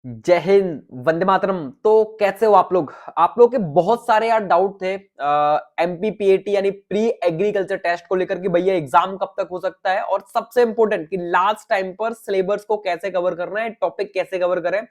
जय हिंद, वंदे मातरम। तो कैसे हो आप लोग? आप लोग के बहुत सारे यार डाउट थे एमपीपीएटी यानी प्री एग्रीकल्चर टेस्ट को लेकर कि भैया एग्जाम कब तक हो सकता है, और सबसे इंपॉर्टेंट कि लास्ट टाइम पर सिलेबस को कैसे कवर करना है, टॉपिक कैसे कवर करें।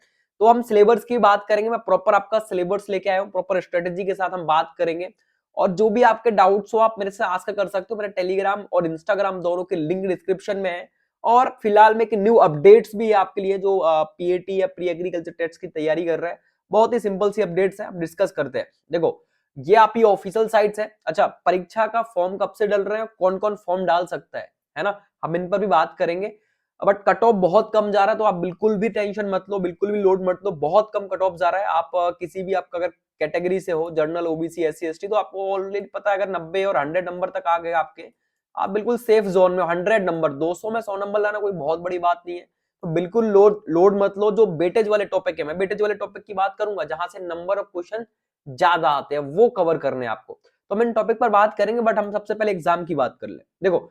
तो हम सिलेबस की बात करेंगे। मैं प्रॉपर आपका सिलेबस लेके आया हूं, प्रॉपर स्ट्रेटेजी के साथ हम बात करेंगे। और जो भी आपके डाउट्स हो आप मेरे से आस्क कर सकते हो। मेरा टेलीग्राम और इंस्टाग्राम दोनों के लिंक डिस्क्रिप्शन में है। और फिलहाल में एक न्यू अपडेट्स भी है आपके लिए जो पीएटी या प्री एग्रीकल्चर टेस्ट की तैयारी कर रहे हैं। बहुत ही सिंपल सी अपडेट्स है, हम डिस्कस करते हैं। देखो, ये आपकी ऑफिशियल साइट्स है। अच्छा, परीक्षा का फॉर्म कब से डल रहे हैं, कौन कौन फॉर्म डाल सकता है ना, हम इन पर भी बात करेंगे। बट कट ऑफ बहुत कम जा रहा है, तो आप बिल्कुल भी टेंशन मत लो, बिल्कुल भी लोड मत लो। बहुत कम कट ऑफ जा रहा है। आप किसी भी आपका अगर कैटेगरी से हो, जनरल, ओबीसी, एससी, एसटी, तो आपको ऑलरेडी पता है अगर 90 और 100 नंबर तक आ गए आपके, आप बिल्कुल सेफ जोन में। 100 नंबर, 200 में 100 नंबर लाना कोई बहुत बड़ी बात नहीं है। तो बिल्कुल लोड मत लो। जो वेटेज वाले टॉपिक है, मैं वेटेज वाले टॉपिक की बात करूंगा जहां से नंबर ऑफ क्वेश्चन ज्यादा आते हैं, वो कवर करने हैं आपको। तो हम इन टॉपिक पर बात करेंगे, बट हम सबसे पहले एग्जाम की बात कर ले। देखो,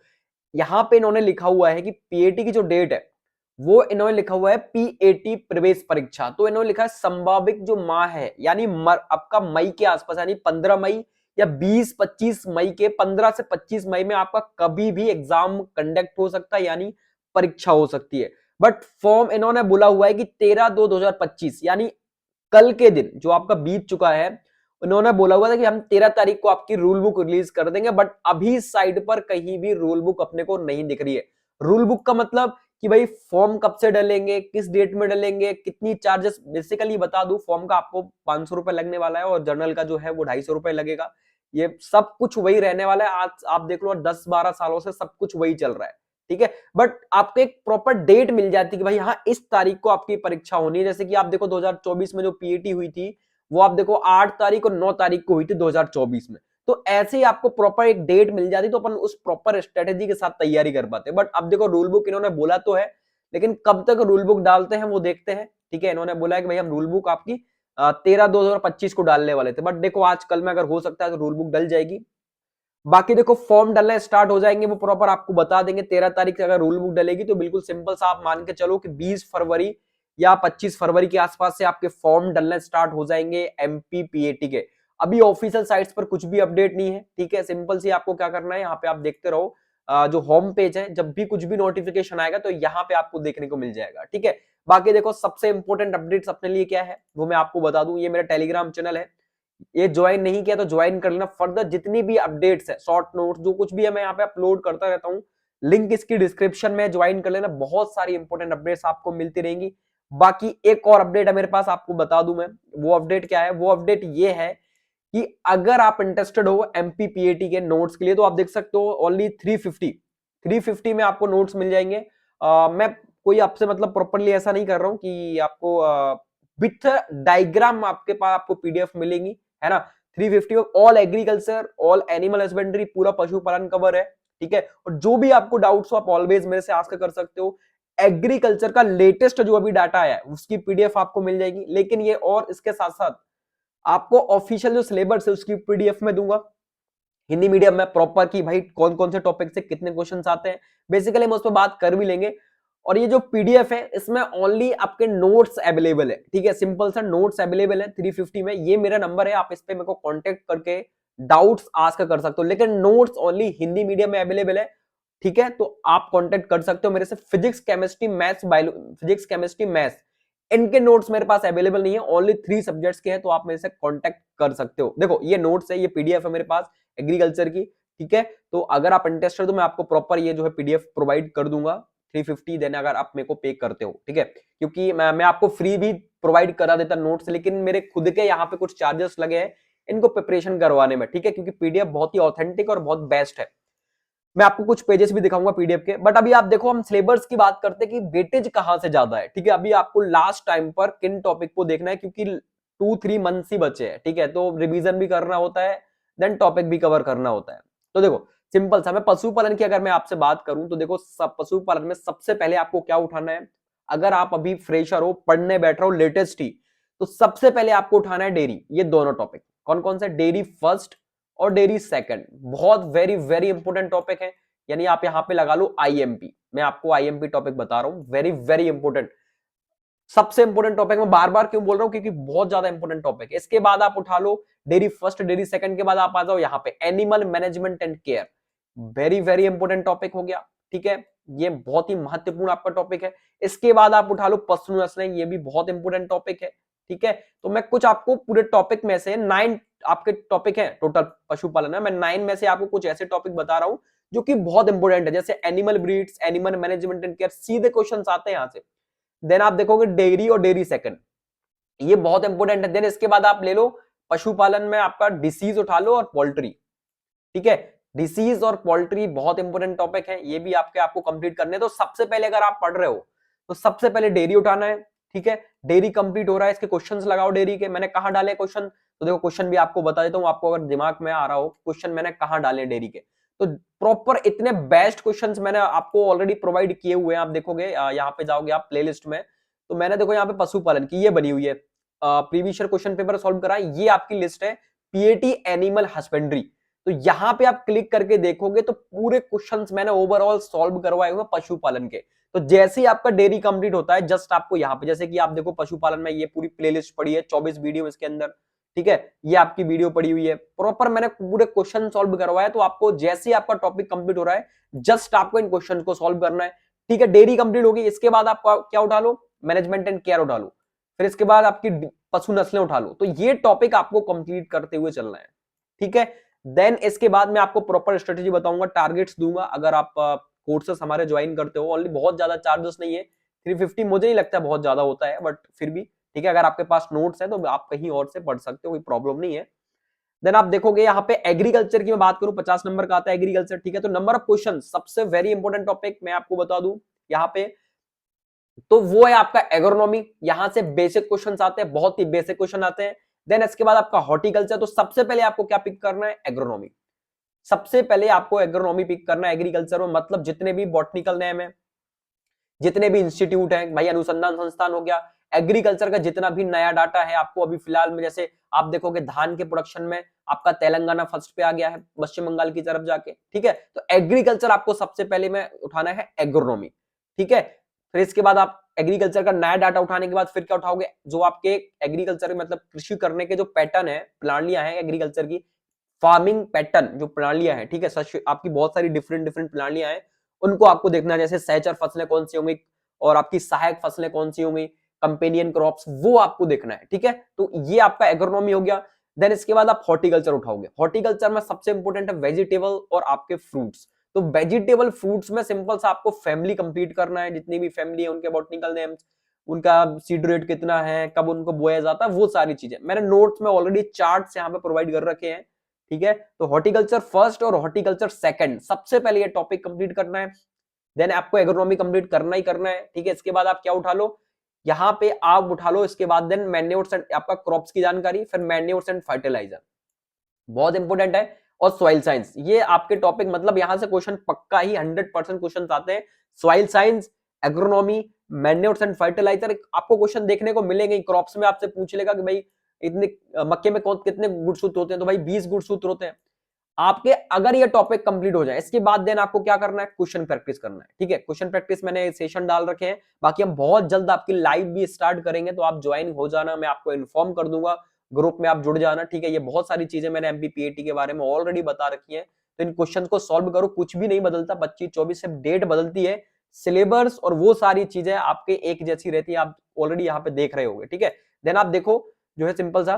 यहां पे इन्होंने लिखा हुआ है कि पीएटी की जो डेट है, वो इन्होंने लिखा हुआ है पीएटी प्रवेश परीक्षा। तो इन्होंने लिखा है संभावित जो माह है, यानी आपका मई के आसपास, यानी 15 मई या 20-25 मई के, 15 से 25 मई में आपका कभी भी एग्जाम कंडक्ट हो सकता है, यानी परीक्षा हो सकती है। बट फॉर्म इन्होंने बोला हुआ है कि 13/2/2025, यानी कल के दिन जो आपका बीत चुका है, उन्होंने बोला हुआ था कि हम 13 तारीख को आपकी रूल बुक रिलीज कर देंगे। बट अभी साइड पर कहीं भी रूल बुक अपने को नहीं दिख रही है। रूल बुक का मतलब कि भाई फॉर्म कब से डलेंगे, किस डेट में डलेंगे, कितनी चार्जेस। बेसिकली बता दूं, फॉर्म का आपको 500 रुपए लगने वाला है, और जर्नल का जो है वो 250 रुपए लगेगा। ये सब कुछ वही रहने वाला है। आज आप देख लो, 10-12 सालों से सब कुछ वही चल रहा है, ठीक है। बट आपको एक प्रॉपर डेट मिल जाती है कि भाई हाँ, इस तारीख को आपकी परीक्षा होनी है। जैसे कि आप देखो 2024 में जो पीएटी हुई थी, वो आप देखो 8 तारीख और 9 तारीख को हुई थी 2024 में। तो ऐसे ही आपको प्रॉपर एक डेट मिल जाती, तो अपन उस प्रॉपर स्ट्रेटेजी के साथ तैयारी कर पाते। बट अब देखो, रूल बुक इन्होंने बोला तो है, लेकिन कब तक रूल बुक डालते हैं वो देखते हैं, ठीक है। इन्होंने बोला है कि भाई हम रूल बुक आपकी 13/2/2025 को डालने वाले थे। बट देखो, आज कल में अगर हो सकता है तो रूल बुक डल जाएगी। बाकी देखो, फॉर्म डलना स्टार्ट हो जाएंगे, वो प्रॉपर आपको बता देंगे। 13 तारीख से अगर रूल बुक डलेगी तो बिल्कुल सिंपल सा आप मान के चलो कि 20 फरवरी या 25 फरवरी के आसपास से आपके फॉर्म डलना स्टार्ट हो जाएंगे एमपीपीएटी के। अभी ऑफिशियल साइट्स पर कुछ भी अपडेट नहीं है, ठीक है। सिंपल सी आपको क्या करना है, यहाँ पे आप देखते रहो। जो होम पेज है, जब भी कुछ भी नोटिफिकेशन आएगा तो यहाँ पे आपको देखने को मिल जाएगा, ठीक है। बाकी देखो, सबसे इंपॉर्टेंट अपडेट्स अपने लिए क्या है वो मैं आपको बता दूं। ये मेरा टेलीग्राम चैनल है, ये ज्वाइन नहीं किया तो ज्वाइन कर लेना। फर्दर जितनी भी अपडेट्स है, शॉर्ट नोट्स, जो कुछ भी है, मैं यहाँ पे अपलोड करता रहता हूँ। लिंक इसकी डिस्क्रिप्शन में, ज्वाइन कर लेना। बहुत सारी इंपॉर्टेंट अपडेट्स आपको मिलती रहेंगी। बाकी एक और अपडेट है मेरे पास, आपको बता दूं मैं। वो अपडेट क्या है? वो अपडेट ये है कि अगर आप इंटरेस्टेड हो एमपीपीएटी के नोट्स के लिए, तो आप देख सकते हो ओनली 350 में आपको नोट्स मिल जाएंगे। मैं कोई आपसे मतलब प्रॉपरली ऐसा नहीं कर रहा हूं कि आपको विथ डायग्राम आपके पास आपको पीडीएफ मिलेंगी, है ना। 350 में all agriculture, all animal husbandry, पूरा पशुपालन कवर है, ठीक है। और जो भी आपको डाउट्स हो आप ऑलवेज मेरे से आस्क कर सकते हो। एग्रीकल्चर का लेटेस्ट जो अभी डाटा आया है उसकी पीडीएफ आपको मिल जाएगी। लेकिन ये और इसके साथ साथ आपको ऑफिशियल जो सिलेबस है उसकी पीडीएफ में दूंगा, हिंदी मीडियम में प्रॉपर, की भाई कौन कौन से टॉपिक से कितने क्वेश्चंस आते हैं। बेसिकली हम उस पर बात कर भी लेंगे। और ये जो पीडीएफ है, इसमें ओनली आपके नोट्स अवेलेबल है, ठीक है। सिंपल सा नोट्स अवेलेबल है 350 में। ये मेरा नंबर है, आप इस पे मेरे को कांटेक्ट करके डाउट्स आस्क कर सकते हो। लेकिन नोट्स ओनली हिंदी मीडियम में अवेलेबल है, ठीक है। तो आप कांटेक्ट कर सकते हो मेरे से। Physics, chemistry, maths, bio, physics, chemistry, maths, इनके नोट्स मेरे पास अवेलेबल नहीं है। ओनली 3 सब्जेक्ट्स के हैं, तो आप मेरे से कांटेक्ट कर सकते हो। देखो, ये नोट्स है, ये पीडीएफ है मेरे पास एग्रीकल्चर की, ठीक है। तो अगर आप इंटरेस्टेड हो तो मैं आपको प्रॉपर ये जो है पीडीएफ प्रोवाइड कर दूंगा 350 देना, अगर आप मेरे को पे करते हो, ठीक है। क्योंकि मैं आपको फ्री भी प्रोवाइड करा देता नोट्स, लेकिन मेरे खुद के यहाँ पे कुछ चार्जेस लगे हैं इनको प्रिपरेशन करवाने में, ठीक है। क्योंकि पीडीएफ बहुत ही ऑथेंटिक और बहुत बेस्ट है। मैं आपको कुछ पेजेस भी दिखाऊंगा पीडीएफ के। बट अभी आप देखो, हम सिलेबस की बात करते हैं कि वेटेज कहां से ज्यादा है, ठीक है। अभी आपको लास्ट टाइम पर किन टॉपिक को देखना है, क्योंकि 2-3 मंथ्स ही बचे हैं, ठीक है। तो रिवीजन भी करना होता है, देन टॉपिक भी कवर करना होता है। तो देखो, सिंपल सा, मैं पशुपालन की अगर मैं आपसे बात करूं तो देखो, सब पशुपालन में सबसे पहले आपको क्या उठाना है। अगर आप अभी फ्रेशर हो, पढ़ने बैठ रहे हो लेटेस्ट ही, तो सबसे पहले आपको उठाना है डेयरी। ये दोनों टॉपिक कौन कौन से? डेयरी फर्स्ट और डेयरी सेकंड, बहुत वेरी वेरी इंपॉर्टेंट टॉपिक है। यानी आप यहां पे लगा लो आईएमपी। मैं आपको आईएमपी टॉपिक बता रहा हूं, वेरी वेरी इंपॉर्टेंट। सबसे इंपॉर्टेंट टॉपिक मैं बार बार क्यों बोल रहा हूं, क्योंकि बहुत ज्यादा इंपॉर्टेंट टॉपिक है। इसके बाद आप उठा लो डेयरी फर्स्ट, डेयरी सेकंड के बाद आप आ जाओ यहाँ पे animal management and care. Very very important topic हो गया, ठीक है, ये बहुत ही महत्वपूर्ण आपका टॉपिक है। इसके बाद आप उठा लो पशु नस्लें, ये भी बहुत इंपॉर्टेंट टॉपिक है, ठीक है। तो मैं कुछ आपको पूरे टॉपिक में से 9 आपके टॉपिक है टोटल पशुपालन है, मैं 9 में से आपको कुछ ऐसे टॉपिक बता रहा हूं जो कि बहुत इंपॉर्टेंट है, जैसे animal breeds, animal management and care, सीधे क्वेश्चन आते हैं यहां से। देन आप देखोगे डेयरी और डेयरी सेकंड, ये बहुत इंपॉर्टेंट है। देन इसके बाद आप ले लो पशुपालन में आपका डिसीज उठा लो और पोल्ट्री, ठीक है। डिसीज और पोल्ट्री बहुत इंपॉर्टेंट टॉपिक है, ये भी आपको कंप्लीट करने। तो सबसे पहले अगर आप पढ़ रहे हो तो सबसे पहले डेयरी उठाना है, ठीक है। डेयरी कंप्लीट हो रहा है, इसके क्वेश्चंस लगाओ डेयरी के। मैंने कहां डाले क्वेश्चन, तो देखो क्वेश्चन भी आपको बता देता हूं, आपको अगर दिमाग में आ रहा हो क्वेश्चन मैंने कहां डाले डेयरी के, तो प्रॉपर इतने बेस्ट क्वेश्चंस मैंने आपको ऑलरेडी प्रोवाइड किए हुए हैं। आप देखोगे यहाँ पे जाओगे आप प्लेलिस्ट में, तो मैंने देखो यहाँ पे पशुपालन की ये बनी हुई है, previous year question paper solve करा, ये आपकी लिस्ट है पीएटी एनिमल हस्बेंड्री। तो यहां पे आप क्लिक करके देखोगे तो पूरे क्वेश्चंस मैंने ओवरऑल सॉल्व करवाए हुए पशुपालन के। तो जैसे ही आपका डेयरी कंप्लीट होता है, जस्ट आपको यहाँ पे जैसे कि आप देखो पशुपालन में ये पूरी प्लेलिस्ट पड़ी है, 24 वीडियो इसके अंदर, ठीक है, ये आपकी वीडियो पड़ी हुई है, प्रॉपर मैंने पूरे क्वेश्चन सॉल्व करवाया। तो आपको जैसे ही आपका टॉपिक कंप्लीट हो रहा है, जस्ट आपको इन क्वेश्चन को सॉल्व करना है, ठीक है। डेयरी कंप्लीट होगी, इसके बाद आप क्या उठा लो, मैनेजमेंट एंड केयर उठा लो, फिर इसके बाद आपकी पशु नस्लें उठा लो। तो ये टॉपिक आपको कंप्लीट करते हुए चलना है, ठीक है। देन इसके बाद मैं आपको प्रॉपर स्ट्रेटेजी बताऊंगा, टारगेट्स दूंगा। अगर आप कोर्सेस हमारे ज्वाइन करते हो, ऑनली बहुत ज्यादा चार्जेस नहीं है, 350 मुझे नहीं लगता बहुत ज्यादा होता है, बट फिर भी ठीक है। अगर आपके पास नोट्स है तो आप कहीं और से पढ़ सकते हो, कोई प्रॉब्लम नहीं है। देन आप देखोगे यहाँ पे एग्रीकल्चर की मैं बात करूं, 50 नंबर का आता है एग्रीकल्चर, ठीक है। तो नंबर ऑफ क्वेश्चन सबसे वेरी इंपॉर्टेंट टॉपिक मैं आपको बता दूं यहाँ पे, तो वो है आपका एग्रोनॉमी। यहां से बेसिक क्वेश्चंस आते हैं, बहुत ही बेसिक क्वेश्चन आते हैं। देन इसके बाद आपका हॉर्टिकल्चर, तो सबसे पहले आपको क्या पिक करना है, एग्रोनॉमी। सबसे पहले आपको एग्रोनॉमी पिक करना है एग्रीकल्चर में, मतलब जितने भी बॉटनिकल नेम है, जितने भी इंस्टीट्यूट है भाई, अनुसंधान संस्थान हो गया, एग्रीकल्चर का जितना भी नया डाटा है आपको अभी फिलहाल में, जैसे आप देखोगे धान के प्रोडक्शन में आपका तेलंगाना फर्स्ट पे आ गया है, पश्चिम बंगाल की तरफ जाके, ठीक है। तो एग्रीकल्चर आपको सबसे पहले में उठाना है एग्रोनॉमी, ठीक है। फिर इसके बाद आप एग्रीकल्चर का नया डाटा उठाने के बाद फिर क्या उठाओगे, जो आपके एग्रीकल्चर मतलब कृषि करने के जो पैटर्न है, प्रणालियां हैं एग्रीकल्चर की, फार्मिंग पैटर्न जो प्रणालियां हैं, ठीक है, आपकी बहुत सारी डिफरेंट डिफरेंट प्रणालियां हैं, उनको आपको देखना है। जैसे सहचर फसलें कौन सी होंगी और आपकी सहायक फसलें कौन सी होंगी, कंपेनियन क्रॉप्स, वो आपको देखना है, ठीक है। तो ये आपका एग्रोनॉमी हो गया। देन इसके बाद आप हॉर्टिकल्चर उठाओगे। हॉर्टिकल्चर में सबसे इंपॉर्टेंट है वेजिटेबल और आपके फ्रूट्स। तो वेजिटेबल फ्रूट्स में सिंपल सा आपको फैमिली कंप्लीट करना है, जितनी भी फैमिली है उनके बॉटनिकल नेम्स, उनका सीड रेट कितना है, कब उनको बोया जाता है, वो सारी चीजें मैंने नोट्स में ऑलरेडी चार्ट्स यहाँ पे प्रोवाइड कर रखे हैं, ठीक है। तो हॉर्टिकल्चर फर्स्ट और हॉर्टिकल्चर सेकंड, सबसे पहले ये टॉपिक कंप्लीट करना है। देन आपको एग्रोनॉमी कंप्लीट करना ही करना है, ठीक है। इसके बाद आप क्या उठा लो, यहाँ पे आप उठा लो इसके बाद देन मैन्योर्स एंड आपका क्रॉप्स की जानकारी, फिर मैन्योर्स एंड फर्टिलाइजर बहुत इंपॉर्टेंट है, और सॉइल साइंस, ये आपके टॉपिक मतलब यहां से क्वेश्चन पक्का ही 100% क्वेश्चन आते हैं। Soil science, agronomy, manures and fertilizer, आपको क्वेश्चन देखने को मिलेंगे। क्रॉप्स में आपसे पूछ लेगा कि भाई इतने मक्के में कौन कितने गुणसूत्र होते हैं, तो भाई 20 गुणसूत्र होते हैं आपके। अगर ये टॉपिक कंप्लीट हो जाए, इसके बाद देन आपको क्या करना है, क्वेश्चन प्रैक्टिस करना है, ठीक है। क्वेश्चन प्रैक्टिस मैंने सेशन डाल रखे हैं, बाकी हम बहुत जल्द आपकी लाइव भी स्टार्ट करेंगे, तो आप ज्वाइन हो जाना, मैं आपको इन्फॉर्म कर दूंगा, ग्रुप में आप जुड़ जाना, ठीक है। ये बहुत सारी चीजें मैंने एमपीपीएटी के बारे में ऑलरेडी बता रखी है, तो इन क्वेश्चन को सॉल्व करो, कुछ भी नहीं बदलता, 25-24 से डेट बदलती है, सिलेबस और वो सारी चीजें आपके एक जैसी रहती है, आप ऑलरेडी यहाँ पे देख रहे होंगे, ठीक है। देन आप देखो जो है सिंपल सा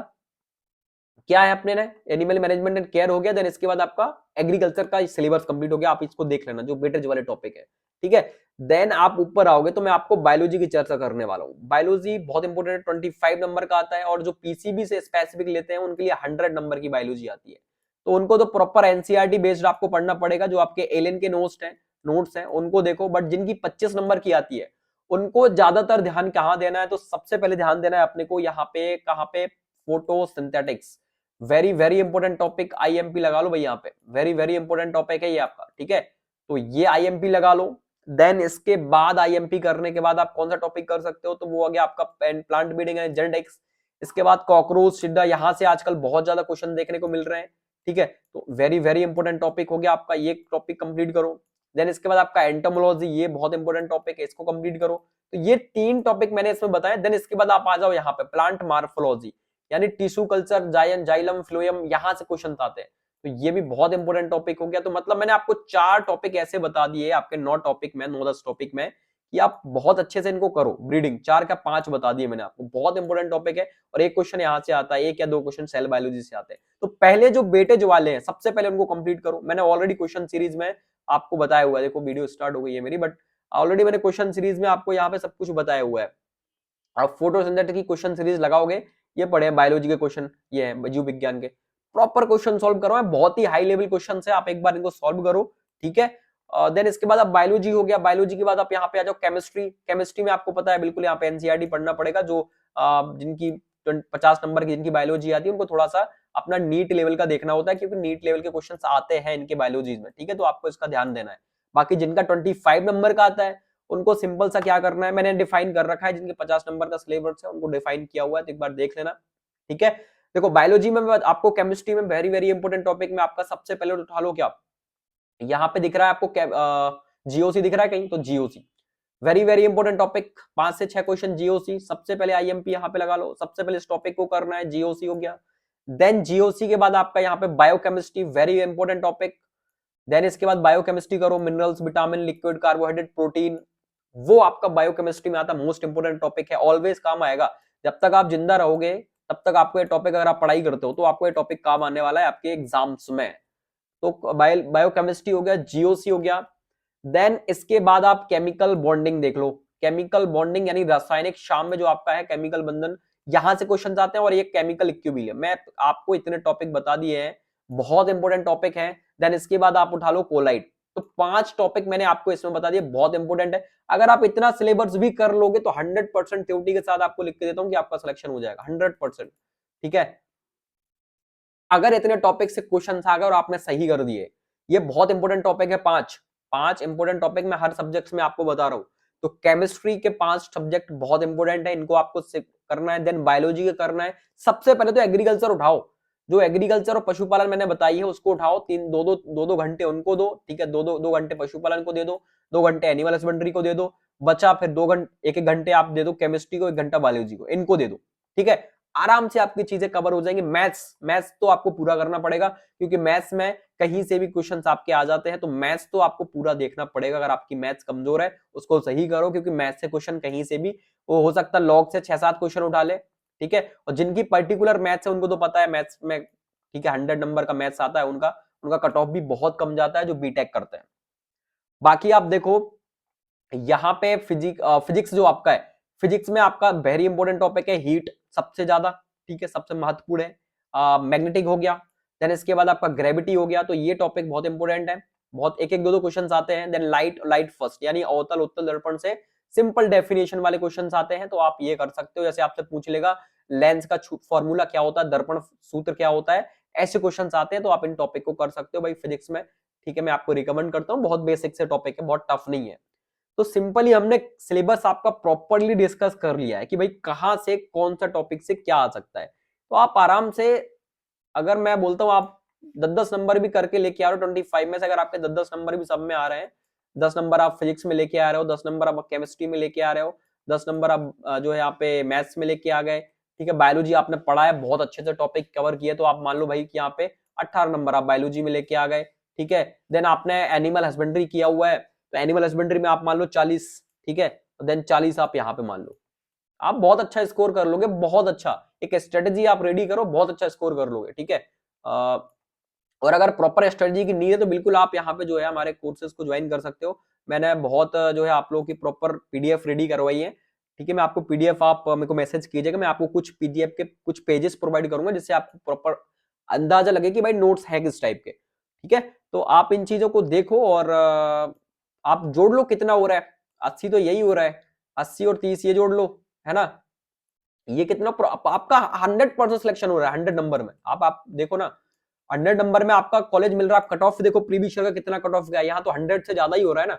क्या है अपने ने, एनिमल मैनेजमेंट एंड केयर हो गया। देन इसके बाद आपका एग्रीकल्चर का सिलेबस कंप्लीट हो गया, आप इसको देख लेना जो वेटेज वाले टॉपिक है, ठीक है। देन आप ऊपर आओगे तो मैं आपको बायोलॉजी की चर्चा करने वाला हूँ। बायोलॉजी बहुत इंपॉर्टेंट है, 25 नंबर का आता है, और जो पीसीबी से स्पेसिफिक लेते हैं उनके लिए 100 नंबर की बायोलॉजी आती है। तो उनको तो प्रॉपर एनसीईआरटी बेस्ड आपको पढ़ना पड़ेगा, जो आपके एलियन के नोट्स हैं उनको देखो, बट जिनकी 25 नंबर की आती है उनको ज्यादातर ध्यान कहाँ देना है, तो सबसे पहले ध्यान देना है अपने को यहाँ पे, कहाँ पे, photosynthetics, very very important topic, IMP लगा लो भाई, यहाँ पे वेरी वेरी इंपॉर्टेंट टॉपिक है ये आपका, ठीक है। तो ये आईएमपी लगा लो। देन इसके बाद आईएमपी करने के बाद आप कौन सा टॉपिक कर सकते हो, तो वो आ गया आपका प्लांट ब्रीडिंग एंड जेनेटिक्स। इसके बाद कॉकरोच टिड्डा, यहाँ से आजकल बहुत ज्यादा क्वेश्चन देखने को मिल रहे हैं, ठीक है। तो वेरी वेरी इंपॉर्टेंट टॉपिक हो गया आपका, ये टॉपिक कंप्लीट करो। देन इसके बाद आपका एंटोमोलॉजी, ये बहुत इंपॉर्टेंट टॉपिक है, इसको कंप्लीट करो। तो ये 3 टॉपिक मैंने इसमें बताए। देन इसके बाद आप आ जाओ यहाँ पे प्लांट मार्फोलॉजी, यानी टिश्यू कल्चर, जाइलम फ्लोएम, यहां से क्वेश्चन आते हैं। तो ये भी बहुत इंपॉर्टेंट टॉपिक हो गया। तो मतलब मैंने आपको 4 टॉपिक ऐसे बता दिए आपके 9 टॉपिक में, 9-10 टॉपिक में, कि आप बहुत अच्छे से इनको करो। ब्रीडिंग 4 का 5 बता दिए मैंने आपको, बहुत इंपॉर्टेंट टॉपिक है। और एक क्वेश्चन यहाँ से आता है, 1 या 2 क्वेश्चन सेल बायोलॉजी से आते हैं। तो पहले जो वेटेज वाले हैं सबसे पहले उनको कंप्लीट करो। मैंने ऑलरेडी क्वेश्चन सीरीज में आपको बताया हुआ है, देखो वीडियो स्टार्ट हो गई है मेरी, बट ऑलरेडी मैंने क्वेश्चन सीरीज में आपको यहाँ पे सब कुछ बताया हुआ है। आप फोटोसिंथेटिक की क्वेश्चन सीरीज लगाओगे, ये पढ़े बायोलॉजी के क्वेश्चन, ये है जीव विज्ञान के प्रॉपर क्वेश्चन सॉल्व करो, बहुत ही हाई लेवल क्वेश्चन है, आप एक बार इनको सॉल्व करो, ठीक है। देन इसके बाद आप बायोलॉजी हो गया, बायोलॉजी के बाद आप यहाँ पे आ जाओ केमिस्ट्री। केमिस्ट्री में आपको पता है बिल्कुल यहाँ पे एनसीईआरटी पढ़ना पड़ेगा, जो जिनकी 50 नंबर की जिनकी बायोलॉजी आती है उनको थोड़ा सा अपना नीट लेवल का देखना होता है, क्योंकि नीट लेवल के क्वेश्चन आते हैं इनके बायोलॉजी में, ठीक है, तो आपको इसका ध्यान देना है। बाकी जिनका 25 नंबर का आता है उनको सिंपल सा क्या करना है, मैंने डिफाइन कर रखा है, जिनके 50 नंबर का सिलेबस है उनको डिफाइन किया हुआ है, तो एक बार देख लेना, ठीक है। देखो बायोलॉजी में आपको केमिस्ट्री में वेरी वेरी इंपॉर्टेंट टॉपिक में आपका सबसे पहले उठा लो क्या, यहाँ पे दिख रहा है आपको जीओसी दिख रहा है कहीं, तो GOC very very important topic, 5 से 6 क्वेश्चन जीओसी, सबसे पहले आईएमपी यहाँ पे लगा लो, सबसे पहले इस टॉपिक को करना है, जीओसी हो गया। देन जीओसी के बाद आपका यहाँ पे biochemistry, very important topic. Then इसके बाद बायोकेमिस्ट्री करो, minerals, vitamin, liquid, carbohydrate, protein, वो आपका बायोकेमिस्ट्री में आता, मोस्ट इंपोर्टेंट टॉपिक है, ऑलवेज काम आएगा। जब तक आप जिंदा रहोगे तब तक आपको ये टॉपिक, अगर आप पढ़ाई करते हो तो आपको ये टॉपिक काम आने वाला है आपके एग्जाम्स में। तो बायोकेमिस्ट्री हो गया, जीओसी हो गया। देन इसके बाद आप केमिकल बॉन्डिंग देख लो, केमिकल बॉन्डिंग यानी रासायनिक शाम में जो आपका है केमिकल बंधन, यहां से क्वेश्चन आते हैं। और ये केमिकल इक्विलिब्रियम, मैं आपको इतने टॉपिक बता दिए हैं, बहुत इंपॉर्टेंट टॉपिक है। देन इसके बाद आप उठा लो कोलाइड, तो 5 टॉपिक मैंने आपको इसमें बता दिए, बहुत इंपॉर्टेंट है। अगर आप इतना सिलेबस भी कर लोगे तो 100% थ्योरी के साथ आपको लिख के देता हूं कि आपका सिलेक्शन हो जाएगा 100%, ठीक है। अगर इतने टॉपिक से क्वेश्चन आ गए और आपने सही कर दिए, ये बहुत इंपॉर्टेंट टॉपिक है, 5 इंपॉर्टेंट टॉपिक मैं हर सब्जेक्ट में आपको बता रहा हूं। तो केमिस्ट्री के 5 सब्जेक्ट बहुत इंपॉर्टेंट है, इनको आपको करना है। देन बायोलॉजी का करना है, सबसे पहले तो एग्रीकल्चर उठाओ, जो एग्रीकल्चर और पशुपालन मैंने बताई है उसको उठाओ, 2 घंटे उनको दो, ठीक है, 2 घंटे पशुपालन को दे दो, 2 घंटे एनिमल हस्बेंड्री को दे दो, बचा फिर 2 घंटे, 1 घंटे आप दे दो केमिस्ट्री को, 1 घंटा बायोलॉजी को, इनको दे दो, ठीक है। आराम से आपकी चीजें कवर हो जाएंगी। मैथ्स तो आपको पूरा करना पड़ेगा, क्योंकि मैथ्स में कहीं से भी क्वेश्चंस आपके आ जाते हैं, तो मैथ्स तो आपको पूरा देखना पड़ेगा। अगर आपकी मैथ्स कमजोर है उसको सही करो, क्योंकि मैथ्स से क्वेश्चन कहीं से भी, वो हो सकता है लॉग से 6-7 क्वेश्चन उठा ले, ठीक है। और जिनकी पर्टिकुलर मैथ्स है उनको तो पता है मैथ्स में, ठीक है, 100 नंबर का मैथ्स आता है उनका, उनका कट ऑफ भी बहुत कम जाता है जो बीटेक करते हैं। बाकी आप देखो यहाँ पे फिजिक्स जो आपका है, फिजिक्स में आपका वेरी इंपॉर्टेंट टॉपिक है हीट, सबसे ज्यादा, ठीक है, सबसे महत्वपूर्ण है। मैग्नेटिक हो गया, देन इसके बाद आपका ग्रेविटी हो गया, तो ये टॉपिक बहुत इंपॉर्टेंट है, बहुत एक एक दो क्वेश्चन आते हैं। देन लाइट फर्स्ट, यानी अवतल उत्तल दर्पण से सिंपल डेफिनेशन वाले क्वेश्चन आते हैं, तो आप ये कर सकते हो। जैसे आपसे पूछ लेगा लेंस का फॉर्मूला क्या होता है, दर्पण सूत्र क्या होता है, ऐसे क्वेश्चन आते हैं, तो आप इन टॉपिक को कर सकते हो भाई फिजिक्स में, ठीक है। मैं आपको रिकमेंड करता हूँ, बहुत बेसिक से टॉपिक है, बहुत टफ नहीं है। तो सिंपली हमने सिलेबस आपका प्रॉपरली डिस्कस कर लिया है कि भाई कहां से कौन सा टॉपिक से क्या आ सकता है। तो आप आराम से, अगर मैं बोलता हूं आप 10-10 नंबर भी करके लेके आ रहे हो 25 में से, अगर आपके 10-10 नंबर भी सब में आ रहे हैं, 10 नंबर आप फिजिक्स में लेके आ रहे हो, 10 नंबर आप केमिस्ट्री में लेके आ रहे हो, 10 नंबर आप जो है यहाँ पे मैथ्स में लेके आ गए, ठीक है। बायोलॉजी आपने पढ़ा है, बहुत अच्छे से टॉपिक कवर किए, तो आप मान लो भाई कि यहाँ पे 18 नंबर आप बायोलॉजी में लेके आ गए, ठीक है। देन आपने एनिमल हस्बेंड्री किया हुआ है, तो एनिमल हस्बेंड्री में आप मान लो 40, ठीक है, देन 40 आप यहाँ पे मान लो, आप बहुत अच्छा स्कोर कर लोगे, बहुत अच्छा एक स्ट्रेटेजी आप रेडी करो, बहुत अच्छा स्कोर कर लोगे, ठीक है। और अगर प्रॉपर स्ट्रेटेजी की नीड है तो बिल्कुल आप यहाँ पे जो है हमारे कोर्सेज को ज्वाइन कर सकते हो। मैंने बहुत जो है आप लोगों की प्रॉपर पीडीएफ रेडी करवाई है, ठीक है। मैं आपको पीडीएफ, आप मेरे को मैसेज कीजिएगा, मैं आपको कुछ पीडीएफ के कुछ पेजेस प्रोवाइड करूंगा, जिससे आपको प्रॉपर अंदाजा लगे कि भाई नोट्स है किस टाइप के, ठीक है। तो आप इन चीजों को देखो और आप जोड़ लो कितना हो रहा है, 80 तो यही हो रहा है, 80 और 30 ये जोड़ लो, है ना, ये कितना आपका 100% सिलेक्शन हो रहा है 100 नंबर में। आप देखो ना, 100 नंबर में आपका कॉलेज मिल रहा है, कट ऑफ देखो प्रीवियस ईयर का कितना कट ऑफ गया, यहाँ तो 100 से ज्यादा ही हो रहा है ना,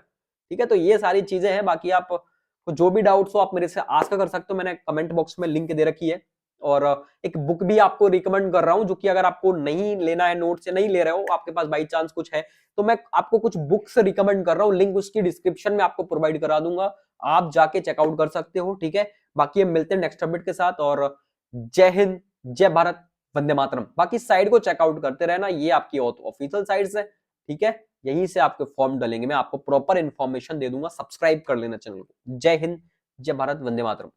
ठीक है। तो ये सारी चीजें हैं, बाकी आप जो भी डाउट्स हो आप मेरे से आस्क कर सकते हो, मैंने कमेंट बॉक्स में लिंक दे रखी है। और एक बुक भी आपको रिकमेंड कर रहा हूं, जो कि अगर आपको नहीं लेना है, नोट से नहीं ले रहे हो, आपके पास बाई चांस कुछ है, तो मैं आपको कुछ बुक्स रिकमेंड कर रहा हूं, लिंक उसकी डिस्क्रिप्शन में आपको प्रोवाइड करा दूंगा। आप जाके चेकआउट कर सकते हो, ठीक है। बाकी हम मिलते हैं नेक्स्ट अपडेट के साथ, और जय हिंद, जय भारत, वंदे मातरम। बाकी साइट को चेकआउट करते रहना, ये आपकी ऑफिशियल साइट्स है, ठीक है। यहीं से आपके फॉर्म डलेंगे, मैं आपको प्रॉपर इंफॉर्मेशन दे दूंगा। सब्सक्राइब कर लेना चैनल को। जय हिंद, जय भारत, वंदे मातरम।